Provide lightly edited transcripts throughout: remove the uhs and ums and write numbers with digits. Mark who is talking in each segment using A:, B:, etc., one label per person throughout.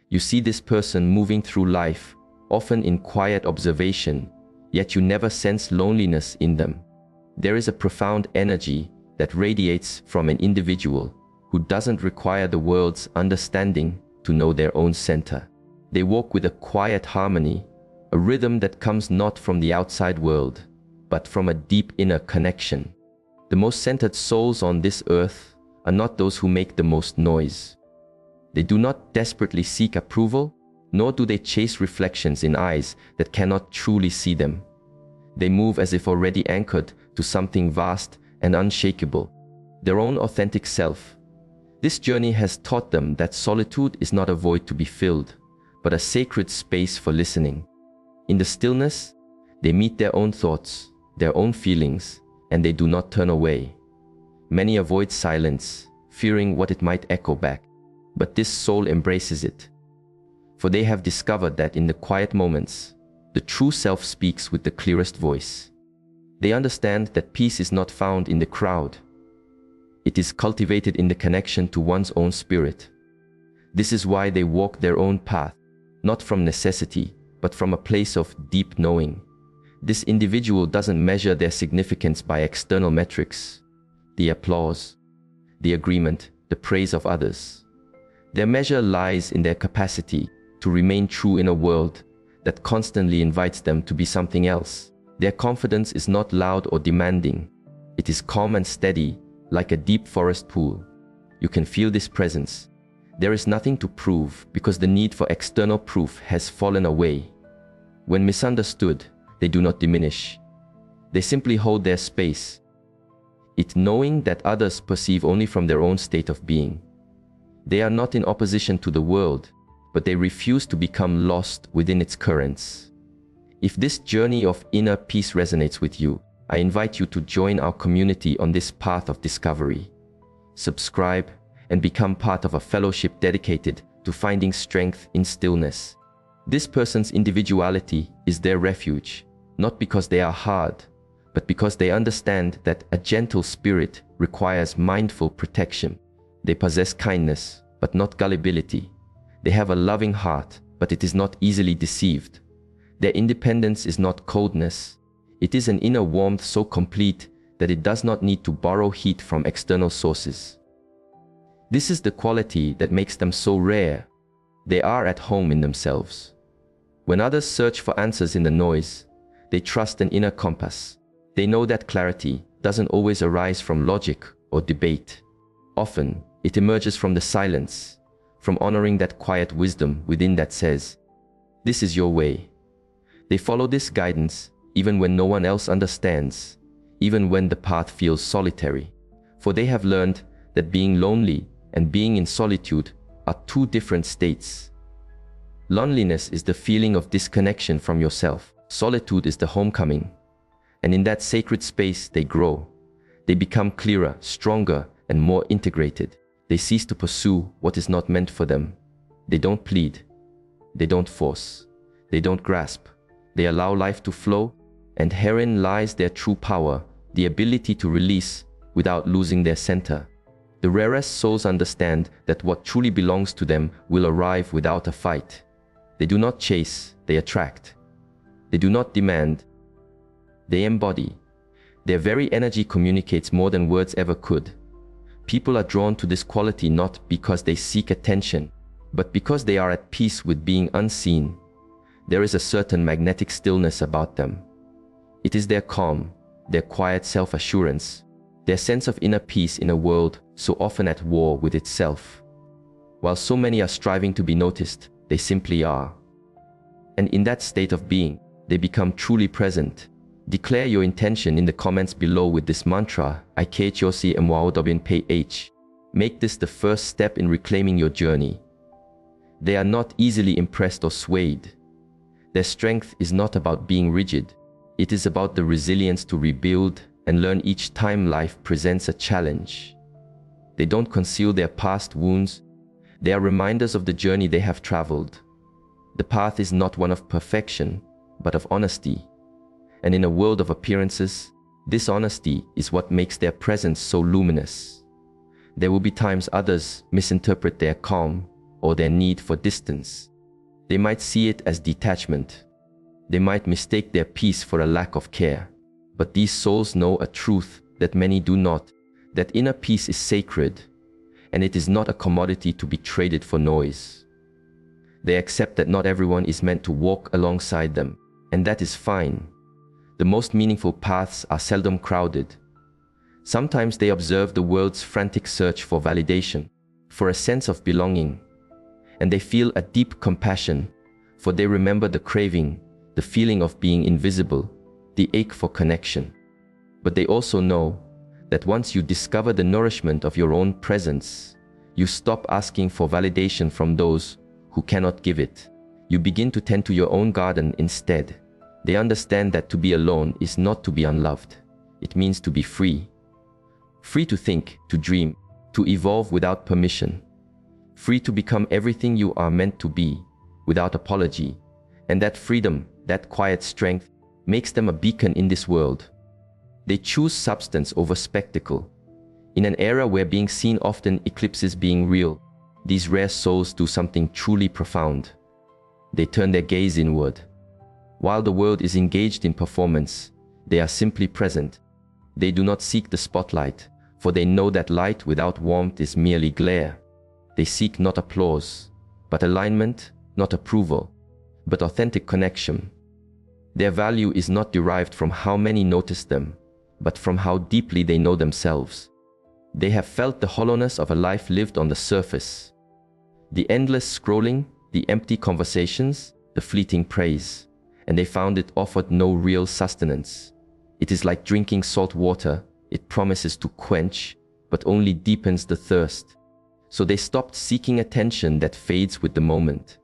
A: You see this person moving through life, often in quiet observation, yet you never sense loneliness in them. There is a profound energy that radiates from an individual who doesn't require the world's understanding to know their own center. They walk with a quiet harmony, a rhythm that comes not from the outside world, but from a deep inner connection. The most centered souls on this earth are not those who make the most noise. They do not desperately seek approval, nor do they chase reflections in eyes that cannot truly see them. They move as if already anchored to something vast and unshakable, their own authentic self. This journey has taught them that solitude is not a void to be filled, but a sacred space for listening. In the stillness, they meet their own thoughts, their own feelings, and they do not turn away. Many avoid silence, fearing what it might echo back, but this soul embraces it. For they have discovered that in the quiet moments, the true self speaks with the clearest voice. They understand that peace is not found in the crowd. It is cultivated in the connection to one's own spirit. This is why they walk their own path, not from necessity, but from a place of deep knowing. This individual doesn't measure their significance by external metrics, the applause, the agreement, the praise of others. Their measure lies in their capacity to remain true in a world that constantly invites them to be something else. Their confidence is not loud or demanding. It is calm and steady, like a deep forest pool. You can feel this presence. There is nothing to prove because the need for external proof has fallen away. When misunderstood, they do not diminish. They simply hold their space, it knowing that others perceive only from their own state of being. They are not in opposition to the world, but they refuse to become lost within its currents. If this journey of inner peace resonates with you, I invite you to join our community on this path of discovery. Subscribe and become part of a fellowship dedicated to finding strength in stillness. This person's individuality is their refuge, not because they are hard, but because they understand that a gentle spirit requires mindful protection. They possess kindness, but not gullibility. They have a loving heart, but it is not easily deceived. Their independence is not coldness. It is an inner warmth so complete that it does not need to borrow heat from external sources. This is the quality that makes them so rare. They are at home in themselves. When others search for answers in the noise, they trust an inner compass. They know that clarity doesn't always arise from logic or debate. Often, it emerges from the silence, from honoring that quiet wisdom within that says, "This is your way." They follow this guidance even when no one else understands, even when the path feels solitary. For they have learned that being lonely and being in solitude are two different states. Loneliness is the feeling of disconnection from yourself. Solitude is the homecoming. And in that sacred space, they grow. They become clearer, stronger, and more integrated. They cease to pursue what is not meant for them. They don't plead. They don't force. They don't grasp. They allow life to flow, and herein lies their true power, the ability to release without losing their center. The rarest souls understand that what truly belongs to them will arrive without a fight. They do not chase, they attract. They do not demand, they embody. Their very energy communicates more than words ever could. People are drawn to this quality not because they seek attention, but because they are at peace with being unseen. There is a certain magnetic stillness about them. It is their calm, their quiet self-assurance, their sense of inner peace in a world so often at war with itself. While so many are striving to be noticed, they simply are. And in that state of being, they become truly present. Declare your intention in the comments below with this mantra, IKHOCMWOWPH. Make this the first step in reclaiming your journey. They are not easily impressed or swayed. Their strength is not about being rigid. It is about the resilience to rebuild and learn each time life presents a challenge. They don't conceal their past wounds. They are reminders of the journey they have traveled. The path is not one of perfection, but of honesty. And in a world of appearances, this honesty is what makes their presence so luminous. There will be times others misinterpret their calm, or their need for distance. They might see it as detachment. They might mistake their peace for a lack of care. But these souls know a truth that many do not, that inner peace is sacred, and it is not a commodity to be traded for noise. They accept that not everyone is meant to walk alongside them, and that is fine. The most meaningful paths are seldom crowded. Sometimes they observe the world's frantic search for validation, for a sense of belonging, and they feel a deep compassion, for they remember the craving, the feeling of being invisible, the ache for connection. But they also know that once you discover the nourishment of your own presence, you stop asking for validation from those who cannot give it. You begin to tend to your own garden instead. They understand that to be alone is not to be unloved. It means to be free. Free to think, to dream, to evolve without permission. Free to become everything you are meant to be, without apology. And that freedom, that quiet strength, makes them a beacon in this world. They choose substance over spectacle. In an era where being seen often eclipses being real, these rare souls do something truly profound. They turn their gaze inward. While the world is engaged in performance, they are simply present. They do not seek the spotlight, for they know that light without warmth is merely glare. They seek not applause, but alignment, not approval, but authentic connection. Their value is not derived from how many notice them, but from how deeply they know themselves. They have felt the hollowness of a life lived on the surface. The endless scrolling, the empty conversations, the fleeting praise, and they found it offered no real sustenance. It is like drinking salt water. It promises to quench, but only deepens the thirst. So they stopped seeking attention that fades with the moment.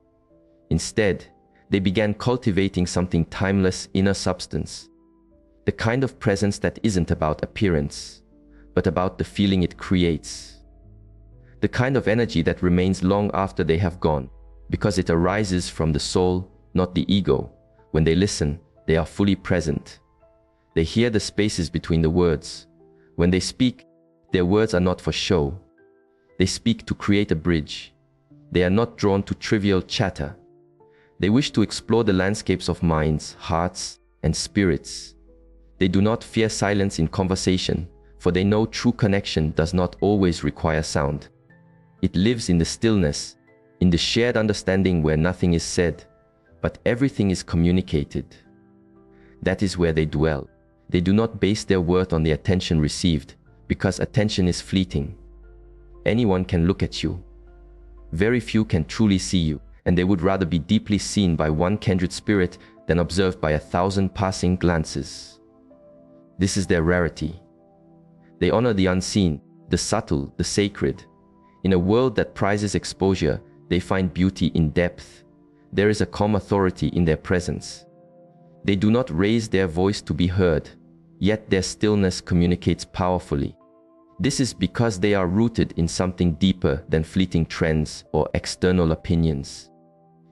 A: Instead, they began cultivating something timeless, inner substance. The kind of presence that isn't about appearance, but about the feeling it creates. The kind of energy that remains long after they have gone, because it arises from the soul, not the ego. When they listen, they are fully present. They hear the spaces between the words. When they speak, their words are not for show. They speak to create a bridge. They are not drawn to trivial chatter. They wish to explore the landscapes of minds, hearts, and spirits. They do not fear silence in conversation, for they know true connection does not always require sound. It lives in the stillness, in the shared understanding where nothing is said, but everything is communicated. That is where they dwell. They do not base their worth on the attention received, because attention is fleeting. Anyone can look at you. Very few can truly see you, and they would rather be deeply seen by one kindred spirit than observed by 1,000 passing glances. This is their rarity. They honor the unseen, the subtle, the sacred. In a world that prizes exposure, they find beauty in depth. There is a calm authority in their presence. They do not raise their voice to be heard, yet their stillness communicates powerfully. This is because they are rooted in something deeper than fleeting trends or external opinions.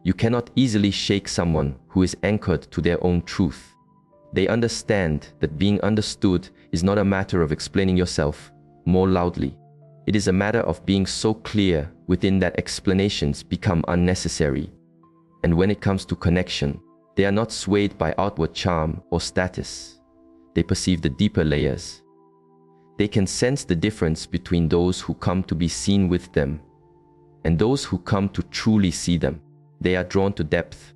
A: You cannot easily shake someone who is anchored to their own truth. They understand that being understood is not a matter of explaining yourself more loudly. It is a matter of being so clear within that explanations become unnecessary. And when it comes to connection, they are not swayed by outward charm or status. They perceive the deeper layers. They can sense the difference between those who come to be seen with them and those who come to truly see them. They are drawn to depth,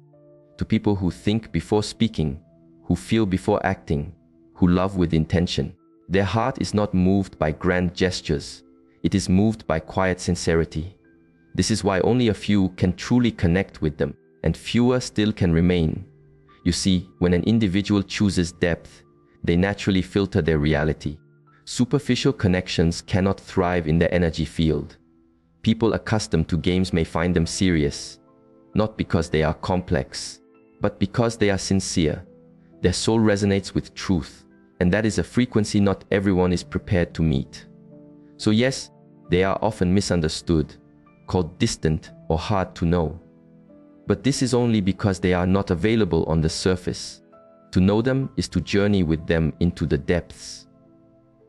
A: to people who think before speaking, who feel before acting, who love with intention. Their heart is not moved by grand gestures. It is moved by quiet sincerity. This is why only a few can truly connect with them, and fewer still can remain. You see, when an individual chooses depth, they naturally filter their reality. Superficial connections cannot thrive in their energy field. People accustomed to games may find them serious, not because they are complex, but because they are sincere. Their soul resonates with truth, and that is a frequency not everyone is prepared to meet. So yes, they are often misunderstood, called distant or hard to know. But this is only because they are not available on the surface. To know them is to journey with them into the depths.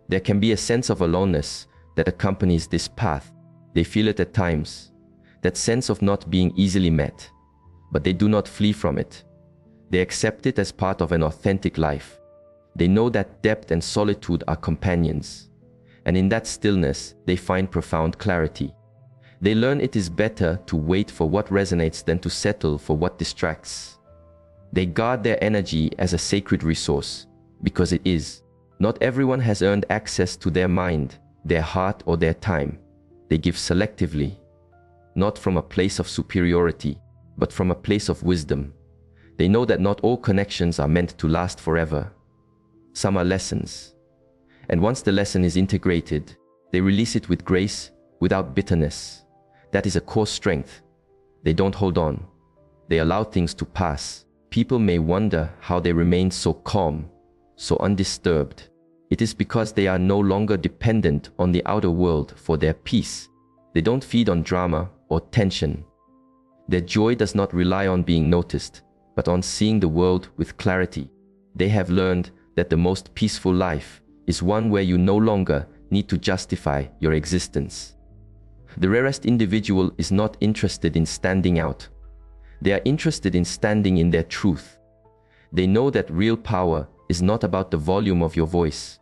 A: There can be a sense of aloneness that accompanies this path. They feel it at times. that sense of not being easily met. But they do not flee from it. They accept it as part of an authentic life. They know that depth and solitude are companions. And in that stillness, they find profound clarity. They learn it is better to wait for what resonates than to settle for what distracts. They guard their energy as a sacred resource, because it is. Not everyone has earned access to their mind, their heart, or their time. They give selectively, not from a place of superiority, but from a place of wisdom. They know that not all connections are meant to last forever. Some are lessons. And once the lesson is integrated, they release it with grace, without bitterness. That is a core strength. They don't hold on. They allow things to pass. People may wonder how they remain so calm, so undisturbed. It is because they are no longer dependent on the outer world for their peace. They don't feed on drama or tension. Their joy does not rely on being noticed, but on seeing the world with clarity. They have learned that the most peaceful life is one where you no longer need to justify your existence. The rarest individual is not interested in standing out. They are interested in standing in their truth. They know that real power is not about the volume of your voice,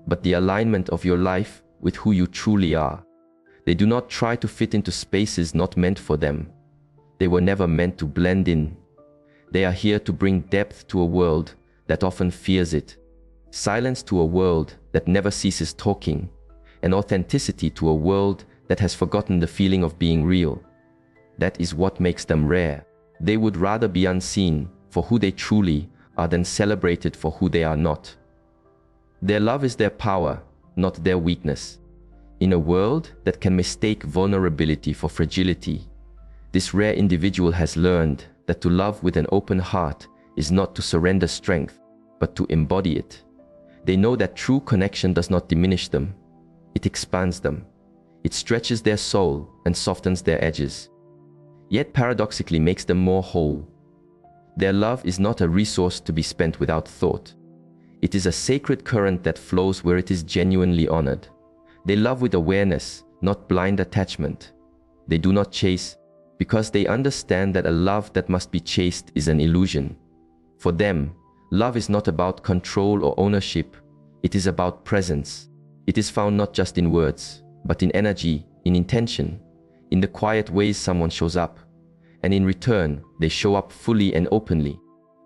A: but the alignment of your life with who you truly are. They do not try to fit into spaces not meant for them. They were never meant to blend in. They are here to bring depth to a world that often fears it, silence to a world that never ceases talking, and authenticity to a world that has forgotten the feeling of being real. That is what makes them rare. They would rather be unseen for who they truly are than celebrated for who they are not. Their love is their power, not their weakness. In a world that can mistake vulnerability for fragility, this rare individual has learned that to love with an open heart is not to surrender strength, but to embody it. They know that true connection does not diminish them. It expands them. It stretches their soul and softens their edges, yet paradoxically makes them more whole. Their love is not a resource to be spent without thought. It is a sacred current that flows where it is genuinely honored. They love with awareness, not blind attachment. They do not chase, because they understand that a love that must be chased is an illusion. For them, love is not about control or ownership. It is about presence. It is found not just in words, but in energy, in intention, in the quiet ways someone shows up. And in return, they show up fully and openly,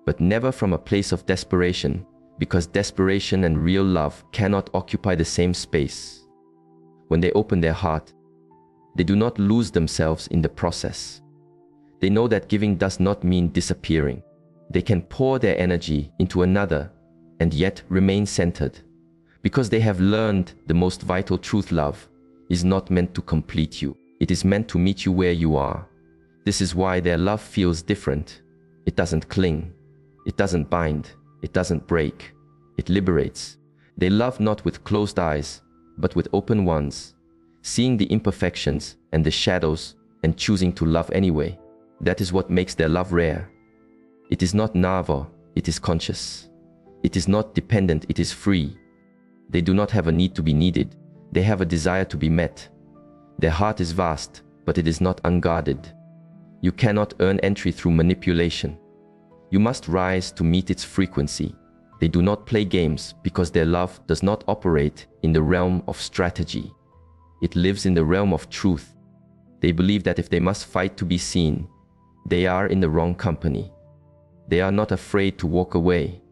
A: but never from a place of desperation, because desperation and real love cannot occupy the same space. When they open their heart, they do not lose themselves in the process. They know that giving does not mean disappearing. They can pour their energy into another and yet remain centered, because they have learned the most vital truth: love is not meant to complete you. It is meant to meet you where you are. This is why their love feels different. It doesn't cling. It doesn't bind. It doesn't break. It liberates. They love not with closed eyes, but with open ones, seeing the imperfections and the shadows and choosing to love anyway. That is what makes their love rare. It is not naïve, it is conscious. It is not dependent, it is free. They do not have a need to be needed. They have a desire to be met. Their heart is vast, but it is not unguarded. You cannot earn entry through manipulation. You must rise to meet its frequency. They do not play games because their love does not operate in the realm of strategy. It lives in the realm of truth. They believe that if they must fight to be seen, they are in the wrong company. They are not afraid to walk away,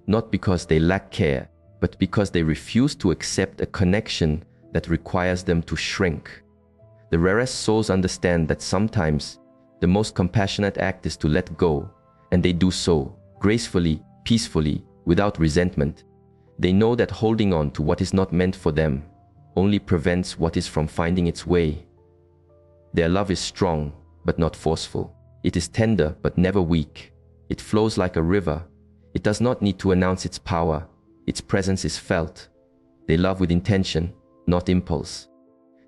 A: not because they lack care, but because they refuse to accept a connection that requires them to shrink. The rarest souls understand that sometimes the most compassionate act is to let go, and they do so gracefully, peacefully, without resentment. They know that holding on to what is not meant for them only prevents what is from finding its way. Their love is strong, but not forceful. It is tender, but never weak. It flows like a river. It does not need to announce its power. Its presence is felt. They love with intention, not impulse.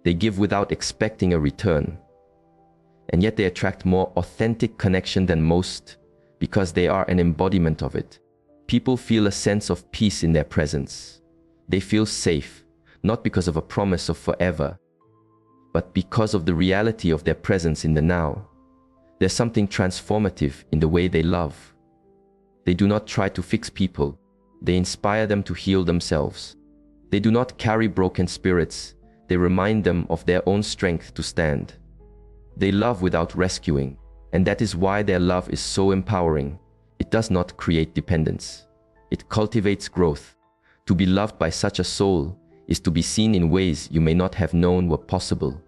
A: They give without expecting a return. And yet they attract more authentic connection than most, because they are an embodiment of it. People feel a sense of peace in their presence. They feel safe, not because of a promise of forever, but because of the reality of their presence in the now. There's something transformative in the way they love. They do not try to fix people. They inspire them to heal themselves. They do not carry broken spirits. They remind them of their own strength to stand. They love without rescuing, and that is why their love is so empowering. It does not create dependence. It cultivates growth. To be loved by such a soul is to be seen in ways you may not have known were possible.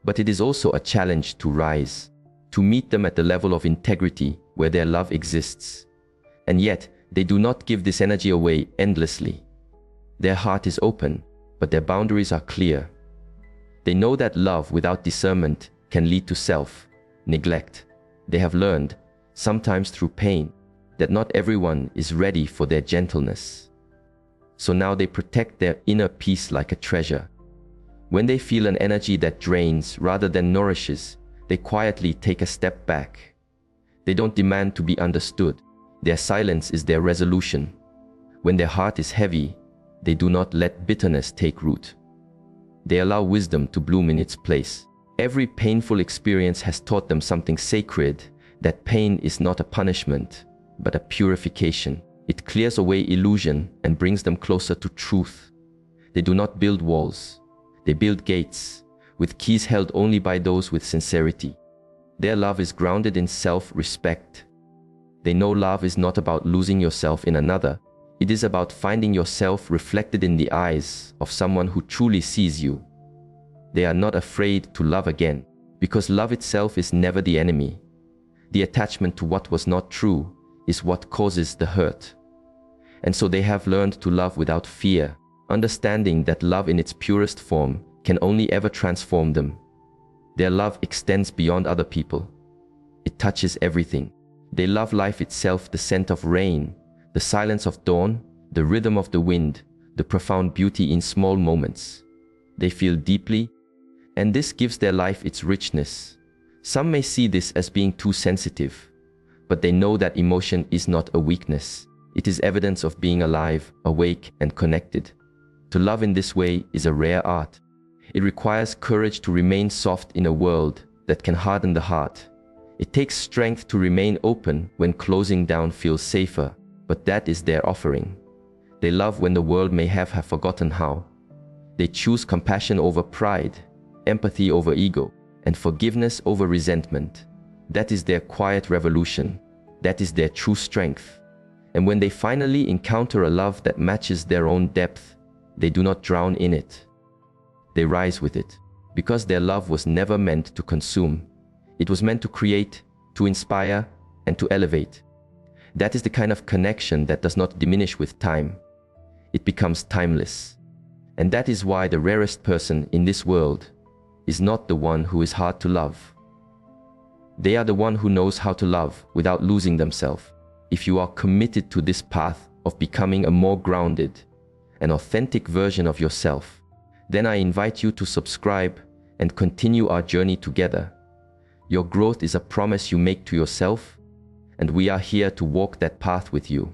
A: But it is also a challenge to rise, to meet them at the level of integrity where their love exists. And yet, they do not give this energy away endlessly. Their heart is open, but their boundaries are clear. They know that love without discernment can lead to self-neglect. They have learned, sometimes through pain, that not everyone is ready for their gentleness. So now they protect their inner peace like a treasure. When they feel an energy that drains rather than nourishes, they quietly take a step back. They don't demand to be understood. Their silence is their resolution. When their heart is heavy, they do not let bitterness take root. They allow wisdom to bloom in its place. Every painful experience has taught them something sacred, that pain is not a punishment, but a purification. It clears away illusion and brings them closer to truth. They do not build walls. They build gates, with keys held only by those with sincerity. Their love is grounded in self-respect. They know love is not about losing yourself in another. It is about finding yourself reflected in the eyes of someone who truly sees you. They are not afraid to love again, because love itself is never the enemy. The attachment to what was not true is what causes the hurt. And so they have learned to love without fear, understanding that love in its purest form can only ever transform them. Their love extends beyond other people. It touches everything. They love life itself, the scent of rain, the silence of dawn, the rhythm of the wind, the profound beauty in small moments. They feel deeply, and this gives their life its richness. Some may see this as being too sensitive, but they know that emotion is not a weakness. It is evidence of being alive, awake, and connected. To love in this way is a rare art. It requires courage to remain soft in a world that can harden the heart. It takes strength to remain open when closing down feels safer, but that is their offering. They love when the world may have forgotten how. They choose compassion over pride, empathy over ego, and forgiveness over resentment. That is their quiet revolution. That is their true strength. And when they finally encounter a love that matches their own depth, they do not drown in it. They rise with it, because their love was never meant to consume. It was meant to create, to inspire, and to elevate. That is the kind of connection that does not diminish with time. It becomes timeless. And that is why the rarest person in this world is not the one who is hard to love. They are the one who knows how to love without losing themselves. If you are committed to this path of becoming a more grounded and authentic version of yourself, then I invite you to subscribe and continue our journey together. Your growth is a promise you make to yourself, and we are here to walk that path with you.